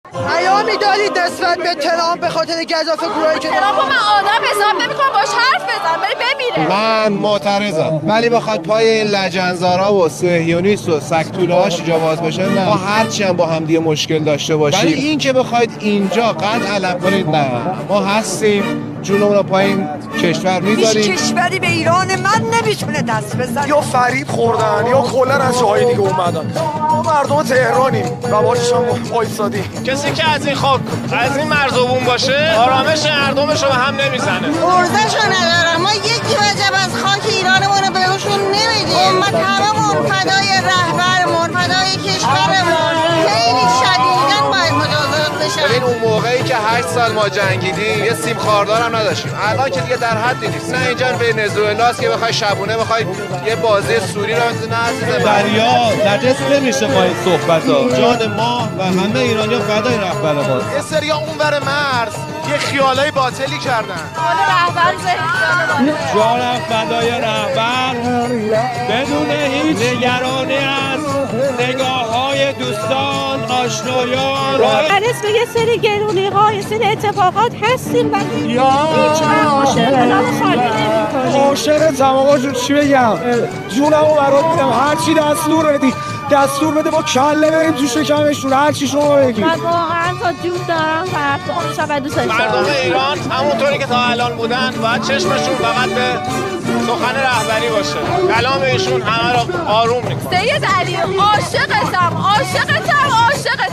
پیامی دارید نسبت به ترامپ به خاطر گزاف گروهی که ترامپ من آدم حساب نمی‌کنم باش حرف بزن بری بمیره. من معترضم، ولی بخواد پای این لجنزارا و صهیونیست و سکتوله‌هاش جا باز بشه نه. ما هرچی هم با هم دیگه مشکل داشته باشیم، ولی این که بخواید اینجا قد علم کنید نه. ما هستیم، جونمون رو پای این کشور میذاریم. هیچ کشوری به ایران من نمیتونه دست بزنه. یا فریب خوردن یا کلا از جاهای دیگه اومدن. ما مردم تهرانیم و باشش هم وایسادیم. کسی که از این خاک از این مرزبون باشه آرامش مردمش رو به هم نمیزنه. ارزشو ندارم. ما یکی وجب از خاک ایرانمون رو بهشون نمیدیم. امت هممون فدای رهبرمون، فدای کشورمون. خیلی شدیداً باید مجازات بشن. ببین اون موقعی که 8 سال ما جنگیدیم یه سیم خاردار هم نداشتیم. الان که دیگه در حدی نیست. نه اینجا ونزوئلاست که بخوای شبونه بخوای یه بازی سوری رو نه عزیز دریا نجس نمیشه با این صحبت‌ها. جان ما و همه ایرانی‌ها فدای رهبر ما. یه سری اونور مرز یه خیالای باطلی کردن. حالا رهبر جانم فدای رهبر بدون هیچ نگرانی از نگاه‌های دوستان آشنایان اسم یه سری گرونی‌ها یه سری اتفاقات هستیم ولی هیچ عاشق خالی نمی‌کنیم. عاشقتم آقا جون، چی بگم؟ جونمو برات میدم، هر چی دستور بدی دستور بده با کله بریم تو شکمشون، هر چی شما بگید. من واقعا تا جون دارم و شب دوست دارم. مردم ایران همونطوری که تا الان بودن باید چشمشون فقط به سخن رهبری باشه. کلام ایشون همه رو آروم میکنه. سید علی عاشقتم عاشقتم عاشقتم.